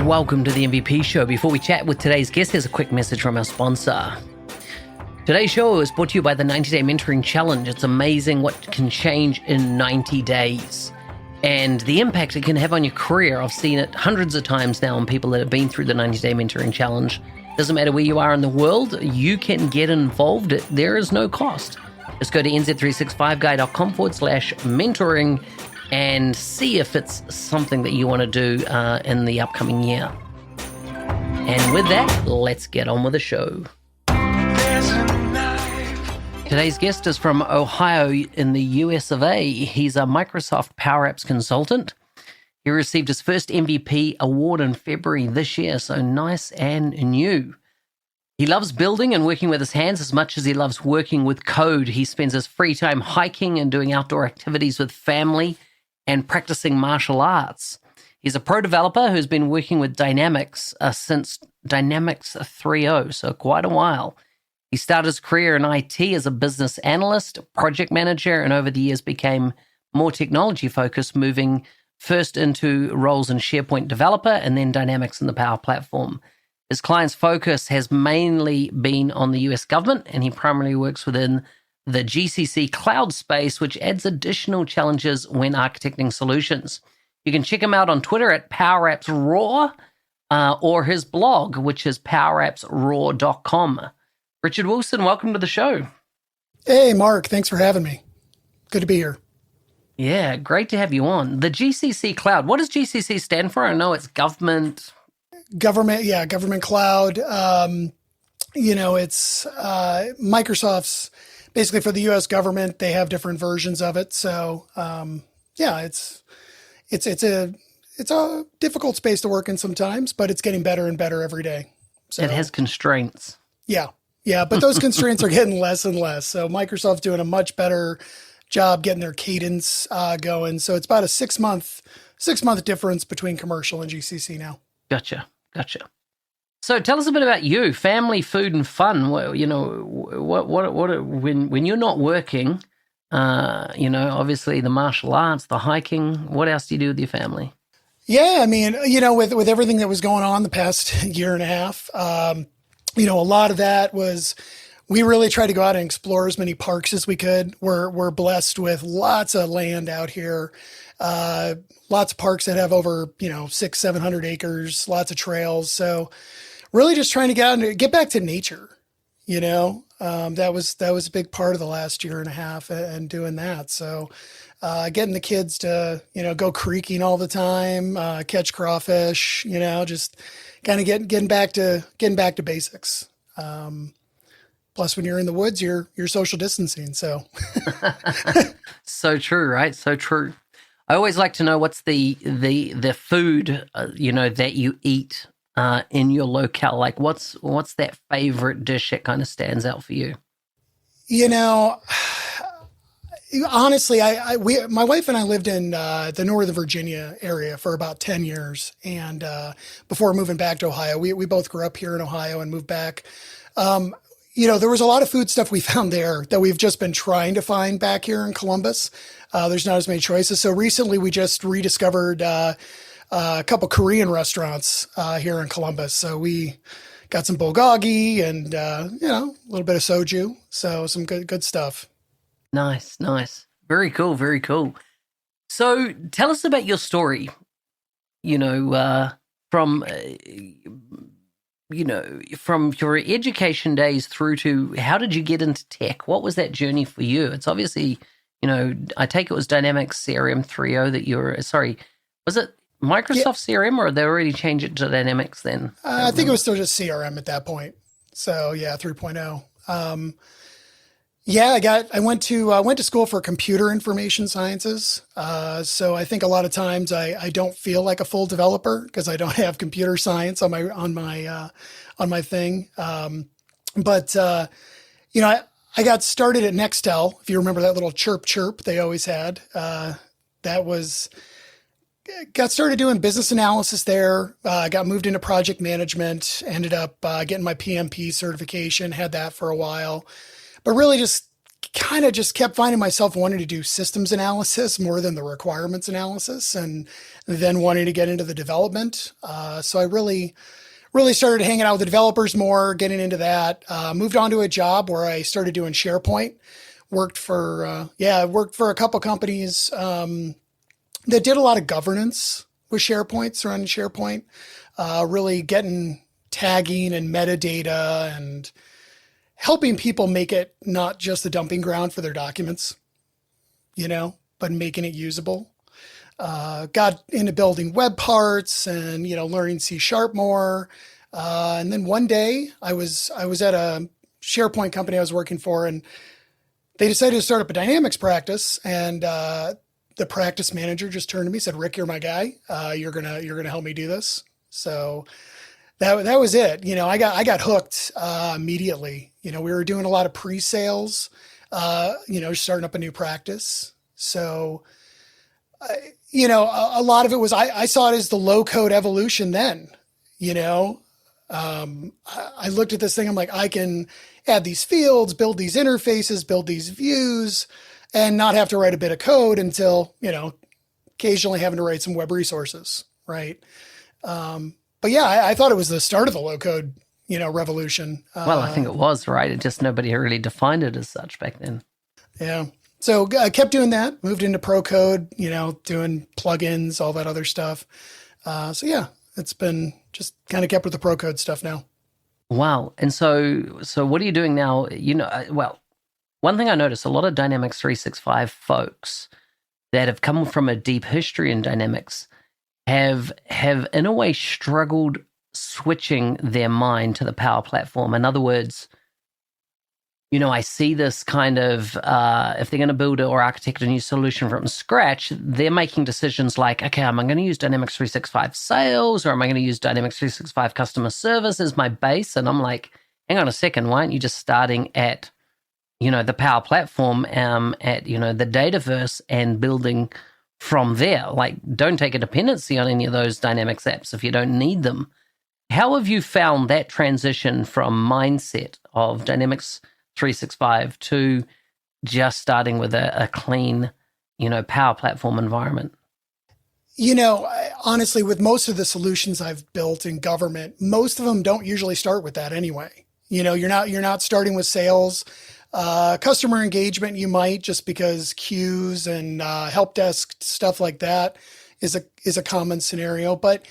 and welcome to the MVP Show. Before we chat with today's guest, there's a quick message from our sponsor. Today's show is brought to you by the 90-Day Mentoring Challenge. It's amazing what can change in 90 days and the impact it can have on your career. I've seen it hundreds of times now on people that have been through the 90-Day Mentoring Challenge. Doesn't matter where you are in the world, you can get involved. There is no cost. Just go to nz365guy.com/mentoring and see if it's something that you want to do in the upcoming year. And with that, let's get on with the show. Today's guest is from Ohio in the US of A. He's a Microsoft Power Apps consultant. He received his first MVP award in February this year, so nice and new. He loves building and working with his hands as much as he loves working with code. He spends his free time hiking and doing outdoor activities with family and practicing martial arts. He's a pro developer who's been working with Dynamics since Dynamics 3.0, so quite a while. He started his career in IT as a business analyst, project manager, and over the years became more technology focused, moving first into roles in SharePoint developer and then Dynamics in the Power Platform. His client's focus has mainly been on the US government, and he primarily works within the GCC cloud space, which adds additional challenges when architecting solutions. You can check him out on Twitter at Power Apps Raw or his blog, which is powerappsraw.com. Richard Wilson, welcome to the show. Hey, Mark. Thanks for having me. Good to be here. Yeah, great to have you on. The GCC cloud, what does GCC stand for? I know it's government. Government cloud. It's Microsoft's basically for the U.S. government. They have different versions of it. So, it's a difficult space to work in sometimes, but it's getting better and better every day. So it has constraints. Yeah, but those constraints are getting less and less. So Microsoft's doing a much better job getting their cadence going. So it's about a six month difference between commercial and GCC now. Gotcha. So tell us a bit about you, family, food, and fun. Well, when you're not working, obviously the martial arts, the hiking, what else do you do with your family? Yeah, I mean, with everything that was going on the past year and a half, a lot of that was we really tried to go out and explore as many parks as we could. We're blessed with lots of land out here. Lots of parks that have over, 600-700 acres, lots of trails. So really just trying to get out and get back to nature, that was a big part of the last year and a half and doing that. So, getting the kids to, go creeking all the time, catch crawfish, just kind of getting back to basics. Plus when you're in the woods, you're social distancing. So, so true, right? So true. I always like to know what's the food, that you eat in your locale. Like what's that favorite dish that kind of stands out for you? Honestly, my wife and I lived in the Northern Virginia area for about 10 years. And before moving back to Ohio, we both grew up here in Ohio and moved back. There was a lot of food stuff we found there that we've just been trying to find back here in Columbus. There's not as many choices. So recently we just rediscovered a couple Korean restaurants here in Columbus. So we got some bulgogi and, a little bit of soju. So some good stuff. Nice. Very cool. So tell us about your story, from your education days through to how did you get into tech? What was that journey for you? It's obviously, I take it was Dynamics CRM 3.0 that was it Microsoft CRM or they already changed it to Dynamics then? I think it was still just CRM at that point. So yeah, 3.0. I went to school for computer information sciences. So I think a lot of times I don't feel like a full developer because I don't have computer science on my thing. I got started at Nextel. If you remember that little chirp they always had, got started doing business analysis there. Got moved into project management, ended up getting my PMP certification, had that for a while. But really just kind of just kept finding myself wanting to do systems analysis more than the requirements analysis, and then wanting to get into the development. So I really started hanging out with the developers more, getting into that. Moved on to a job where I started doing SharePoint. Worked for a couple companies that did a lot of governance with SharePoint, surrounding SharePoint, really getting tagging and metadata and helping people make it not just a dumping ground for their documents, but making it usable. Got into building web parts and, learning C# more. And then one day I was at a SharePoint company I was working for, and they decided to start up a Dynamics practice. And, the practice manager just turned to me and said, "Rick, you're my guy. You're going to help me do this." So that was it. I got hooked, immediately. We were doing a lot of pre-sales, starting up a new practice. So, a lot of it was, I saw it as the low code evolution then, I looked at this thing. I'm like, I can add these fields, build these interfaces, build these views, and not have to write a bit of code until, occasionally having to write some web resources. Right. But yeah, I thought it was the start of the low code, revolution. Well, I think it was, right. It just, nobody really defined it as such back then. Yeah. So I kept doing that, moved into pro code, doing plugins, all that other stuff. So yeah, it's been just kind of kept with the pro code stuff now. Wow. And so what are you doing now? Well, one thing I noticed, a lot of Dynamics 365 folks that have come from a deep history in Dynamics have in a way struggled switching their mind to the Power Platform. In other words, I see this kind of, if they're going to build or architect a new solution from scratch, they're making decisions like, okay, am I going to use Dynamics 365 Sales, or am I going to use Dynamics 365 Customer Service as my base? And I'm like, hang on a second, why aren't you just starting at, the Power Platform, at, the Dataverse, and building from there? Like, don't take a dependency on any of those Dynamics apps if you don't need them. How have you found that transition from mindset of Dynamics 365 to just starting with a clean, Power Platform environment? Honestly, with most of the solutions I've built in government, most of them don't usually start with that anyway. You're not starting with sales. Customer engagement, you might, just because queues and help desk stuff like that is a common scenario. But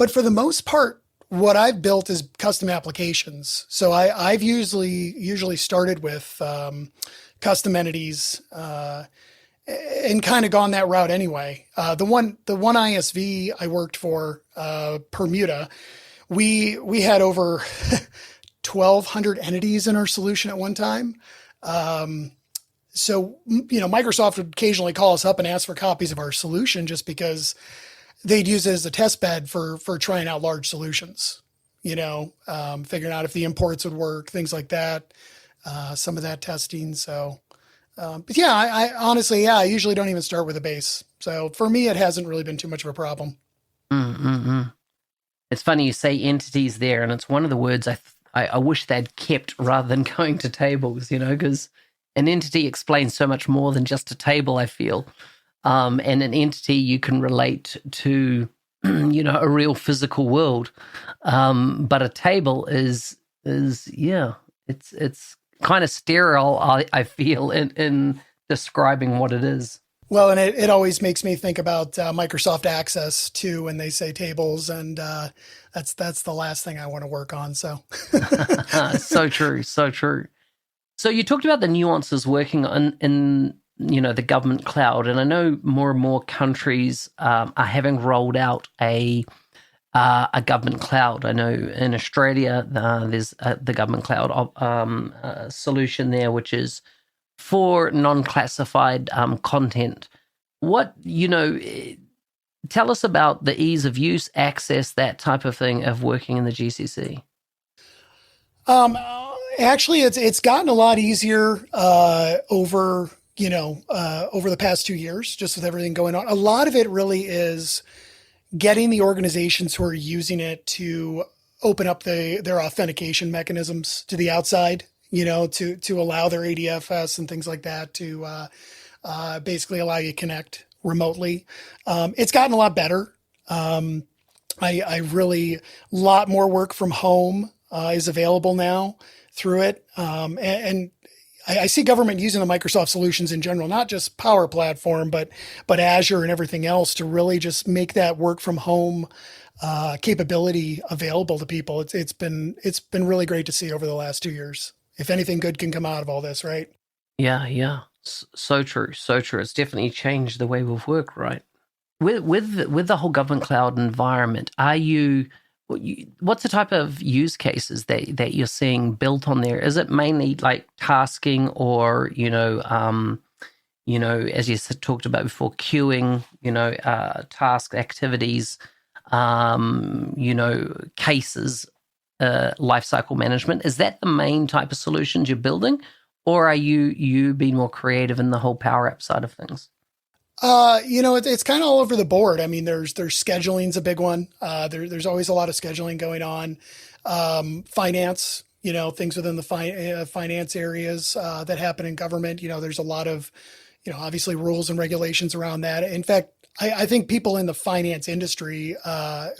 for the most part, what I've built is custom applications. So I've usually started with custom entities and kind of gone that route anyway. The one ISV I worked for, Bermuda, we had over 1,200 entities in our solution at one time. So Microsoft would occasionally call us up and ask for copies of our solution just because they'd use it as a test bed for trying out large solutions, figuring out if the imports would work, things like that, some of that testing. So, but yeah, I honestly, I usually don't even start with a base. So for me, it hasn't really been too much of a problem. Mm-hmm. It's funny you say entities there, and it's one of the words I wish they'd kept rather than going to tables, because an entity explains so much more than just a table, I feel. And an entity you can relate to, a real physical world. But a table is it's kind of sterile, I feel, in describing what it is. Well, and it always makes me think about Microsoft Access too, when they say tables, and that's the last thing I want to work on. So, so true, so true. So you talked about the nuances working in the government cloud, and I know more and more countries are having rolled out a government cloud. I know in Australia there's the government cloud solution there, which is for non-classified content. What tell us about the ease of use, access, that type of thing of working in the GCC. Actually, it's gotten a lot easier over the past 2 years, just with everything going on. A lot of it really is getting the organizations who are using it to open up their authentication mechanisms to the outside, to allow their ADFS and things like that to basically allow you to connect remotely. It's gotten a lot better. I really, a lot more work from home is available now through it. And I see government using the Microsoft solutions in general, not just Power Platform, but Azure and everything else to really just make that work from home capability available to people. It's been really great to see over the last 2 years. If anything good can come out of all this, right? Yeah, yeah. So true, so true. It's definitely changed the way we've worked, right? With the whole government cloud environment, what's the type of use cases that you're seeing built on there? Is it mainly like tasking, or as you talked about before, queuing, task activities, cases, lifecycle management? Is that the main type of solutions you're building, or are you being more creative in the whole Power App side of things? It's kind of all over the board. I mean, there's scheduling's a big one. There's always a lot of scheduling going on. Finance, things within the finance areas that happen in government. There's a lot of, obviously rules and regulations around that. In fact, I think people in the finance industry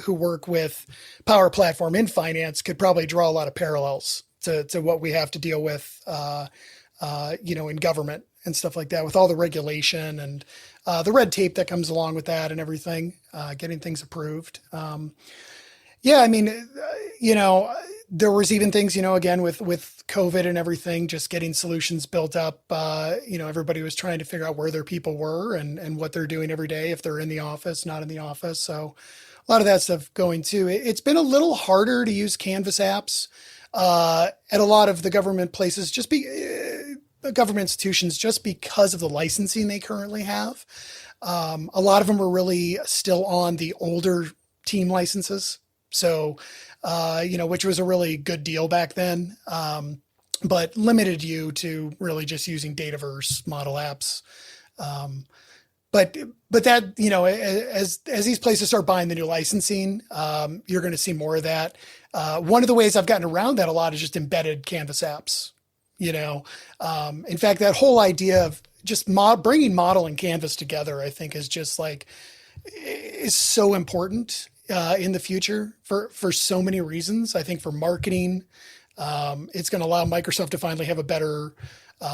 who work with Power Platform in finance could probably draw a lot of parallels to what we have to deal with, in government and stuff like that, with all the regulation and the red tape that comes along with that and everything, getting things approved. Yeah, I mean, there was even things, again, with COVID and everything, just getting solutions built up. Everybody was trying to figure out where their people were and what they're doing every day, if they're in the office, not in the office. So a lot of that stuff going too. It's been a little harder to use Canvas apps at a lot of the government places, government institutions, just because of the licensing they currently have. A lot of them are really still on the older team licenses. So, which was a really good deal back then, but limited you to really just using Dataverse model apps. But that, as these places start buying the new licensing, you're going to see more of that. One of the ways I've gotten around that a lot is just embedded Canvas apps. In fact, that whole idea of just bringing model and Canvas together, I think is so important in the future for so many reasons. I think for marketing, it's going to allow Microsoft to finally have a better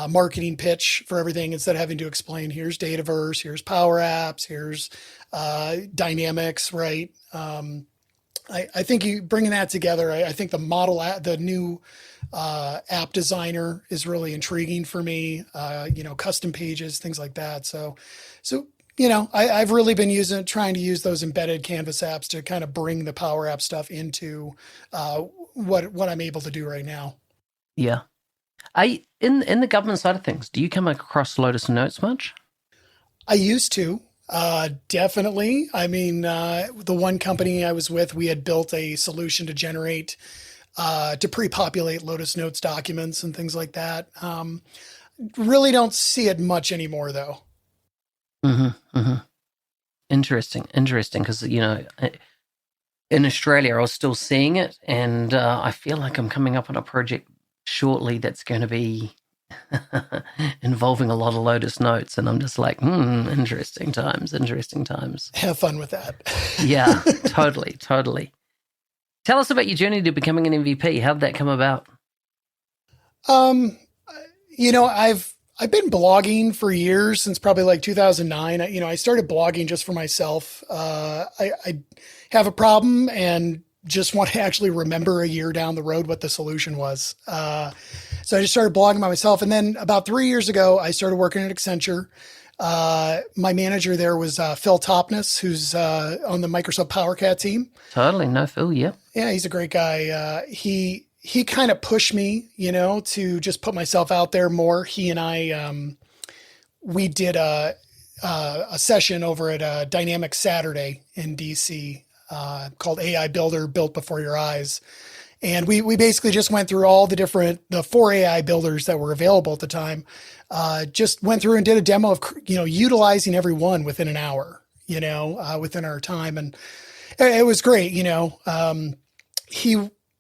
marketing pitch for everything, instead of having to explain, here's Dataverse, here's Power Apps, here's Dynamics, right? I think bringing that together, I think the new app designer is really intriguing for me. Custom pages, things like that. So I've really been trying to use those embedded Canvas apps to kind of bring the Power App stuff into what I'm able to do right now. Yeah. In the government side of things, do you come across Lotus Notes much? I used to. Definitely. I mean, the one company I was with, we had built a solution to generate, to pre-populate Lotus Notes documents and things like that. Really don't see it much anymore, though. Mm-hmm, mm-hmm. Interesting. Because, in Australia, I was still seeing it, and I feel like I'm coming up on a project shortly that's going to be involving a lot of Lotus Notes, and I'm just like, interesting times. Have fun with that. Yeah, totally. Tell us about your journey to becoming an MVP. How did that come about? I've been blogging for years, since probably like 2009. I started blogging just for myself. I have a problem and just want to actually remember a year down the road what the solution was. So I just started blogging by myself. And then about 3 years ago, I started working at Accenture. My manager there was Phil Topness, who's on the Microsoft PowerCat team. Totally. No, Phil, yeah. Yeah, he's a great guy. He kind of pushed me, to just put myself out there more. He and I, we did a session over at Dynamic Saturday in DC called AI Builder, Built Before Your Eyes. And we basically just went through all the 4 AI builders that were available at the time. Just went through and did a demo of, utilizing every one within an hour, within our time. And it was great.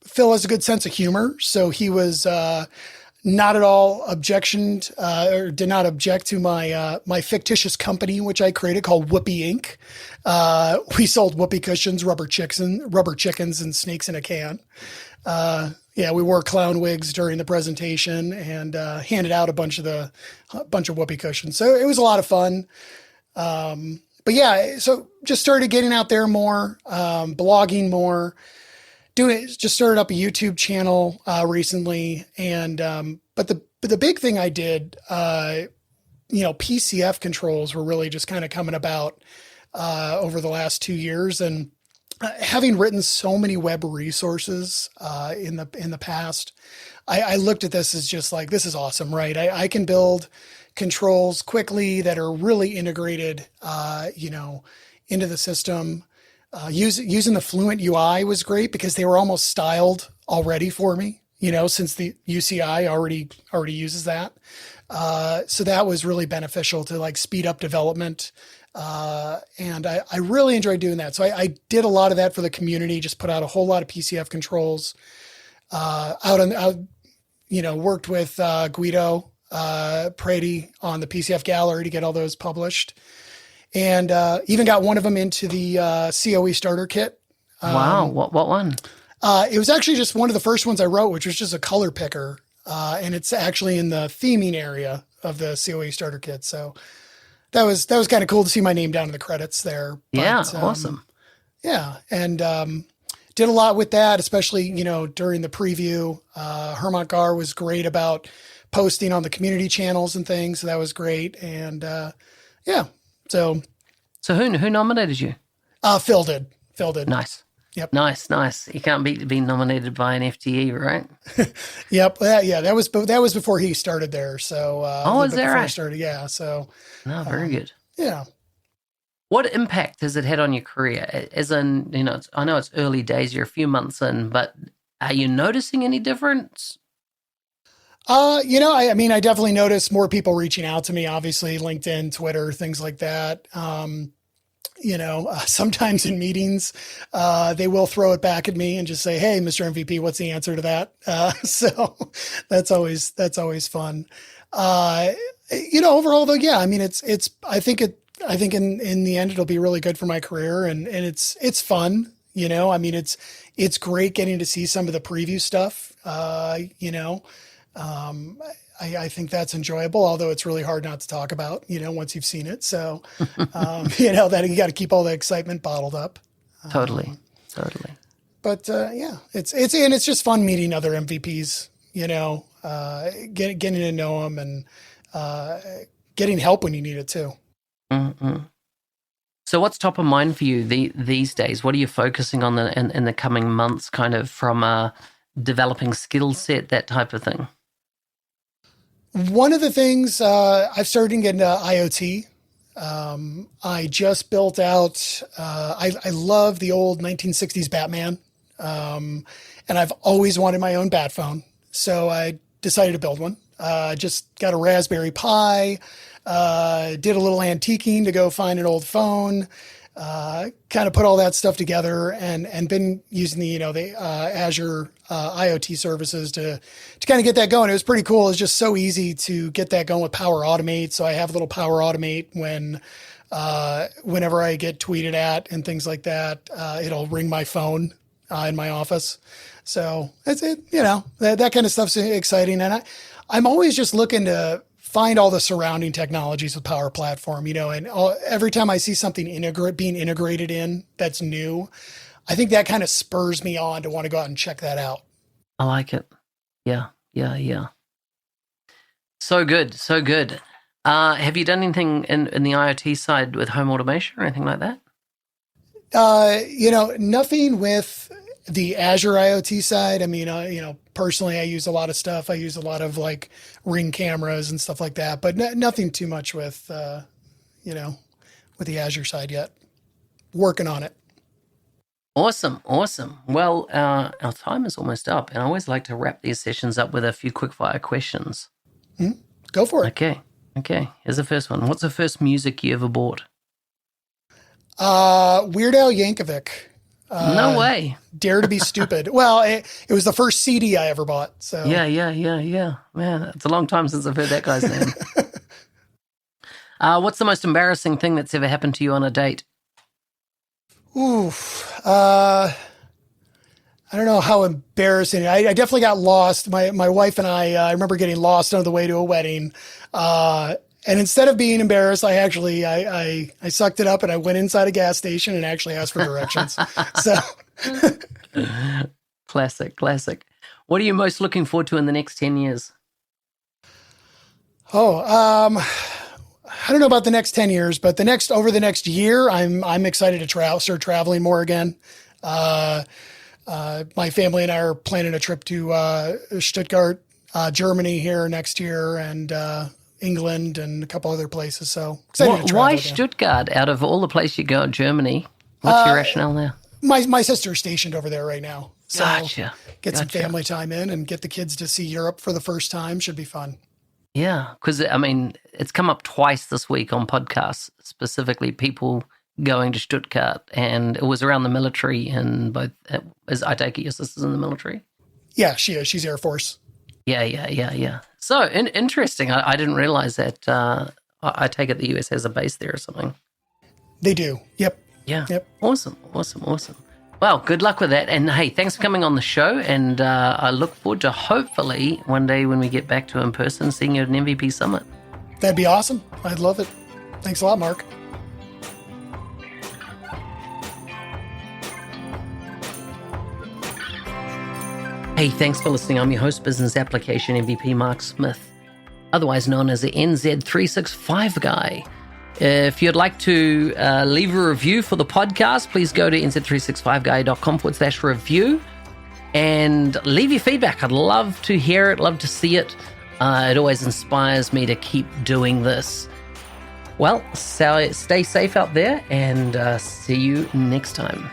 Phil has a good sense of humor. So he was not at all objectioned or did not object to my fictitious company, which I created called Whoopee Inc. We sold whoopee cushions, rubber chickens, and snakes in a can. Yeah, we wore clown wigs during the presentation and handed out a bunch of whoopee cushions. So it was a lot of fun. But yeah, so just started getting out there more, blogging more. Just started up a YouTube channel recently, and but the big thing I did, PCF controls were really just kind of coming about over the last 2 years, and having written so many web resources in the past, I looked at this as just like, this is awesome, right? I can build controls quickly that are really integrated, into the system. Using the Fluent UI was great because they were almost styled already for me, since the UCI already uses that. So that was really beneficial to like speed up development. And I really enjoyed doing that. So I did a lot of that for the community, just put out a whole lot of PCF controls, worked with Guido Prady on the PCF gallery to get all those published. And even got one of them into the CoE Starter Kit. Wow, what one? It was actually just one of the first ones I wrote, which was just a color picker. And it's actually in the theming area of the CoE Starter Kit. So that was kind of cool to see my name down in the credits there. Yeah, awesome. Yeah, and did a lot with that, especially, during the preview. Hermont Gar was great about posting on the community channels and things. So that was great. And yeah. So who nominated you? Phil did. Nice. Yep. Nice. You can't beat being nominated by an FTE, right? Yep. Yeah. That was before he started there. So is that right? Started, yeah. So no, very good. Yeah. What impact has it had on your career? As in, I know it's early days. You're a few months in, but are you noticing any difference? I definitely noticed more people reaching out to me, obviously LinkedIn, Twitter, things like that. Sometimes in meetings, they will throw it back at me and just say, "Hey, Mr. MVP, what's the answer to that?" So that's always fun. Overall though, yeah, I think in the end, it'll be really good for my career and it's fun. It's great getting to see some of the preview stuff, I think that's enjoyable, although it's really hard not to talk about, once you've seen it. So, that you got to keep all the excitement bottled up. Totally. But it's just fun meeting other MVPs, getting to know them and getting help when you need it too. Mm-hmm. So what's top of mind for you these days? What are you focusing on in the coming months, kind of from a developing skill set, that type of thing? One of the things I've started to get into IoT. I just built out, I love the old 1960s Batman. And I've always wanted my own bat phone. So I decided to build one. Just got a Raspberry Pi, did a little antiquing to go find an old phone, kind of put all that stuff together and been using the Azure IoT services to kind of get that going. It was pretty cool. It's just so easy to get that going with Power Automate. So I have a little Power Automate whenever I get tweeted at and things like that, it'll ring my phone in my office. So that's it. That kind of stuff's exciting. And I'm always just looking to find all the surrounding technologies with Power Platform, and every time I see something being integrated in that's new, I think that kind of spurs me on to want to go out and check that out. I like it. Yeah. So good. Have you done anything in the IoT side with home automation or anything like that? Nothing with the Azure IoT side. Personally, I use a lot of stuff. I use a lot of like Ring cameras and stuff like that, but nothing too much with the Azure side yet. Working on it. Awesome. Well, our time is almost up, and I always like to wrap these sessions up with a few quick-fire questions. Go for it. Okay. Here's the first one. What's the first music you ever bought? Weird Al Yankovic. No way. Dare to be Stupid. Well, it was the first CD I ever bought. So Yeah. Man, it's a long time since I've heard that guy's name. What's the most embarrassing thing that's ever happened to you on a date? Oof. I don't know how embarrassing. I definitely got lost. My wife and I remember getting lost on the way to a wedding. And instead of being embarrassed, I actually I sucked it up and I went inside a gas station and actually asked for directions. So Classic. What are you most looking forward to in the next 10 years? I don't know about the next 10 years, but over the next year, I'm excited to start traveling more again. My family and I are planning a trip to Stuttgart, Germany here next year, and England and a couple other places. So excited to travel Why again. Stuttgart? Out of all the places you go in Germany, what's your rationale there? My sister's stationed over there right now. So get some Gotcha. family time in and get the kids to see Europe for the first time. Should be fun. Yeah, because I mean, it's come up twice this week on podcasts, specifically people going to Stuttgart, and it was around the military. And both, as I take it, your sister's in the military. Yeah, she is. She's Air Force. Yeah. So interesting. I didn't realize that. I take it the US has a base there or something. They do. Yep. Yeah. Yep. Awesome. Well, good luck with that. And hey, thanks for coming on the show. And I look forward to hopefully one day when we get back to in person, seeing you at an MVP Summit. That'd be awesome. I'd love it. Thanks a lot, Mark. Hey, thanks for listening. I'm your host, Business Application MVP Mark Smith, otherwise known as the NZ365 guy. If you'd like to leave a review for the podcast, please go to nz365guy.com/review and leave your feedback. I'd love to hear it, love to see it. It always inspires me to keep doing this. Well, so stay safe out there and see you next time.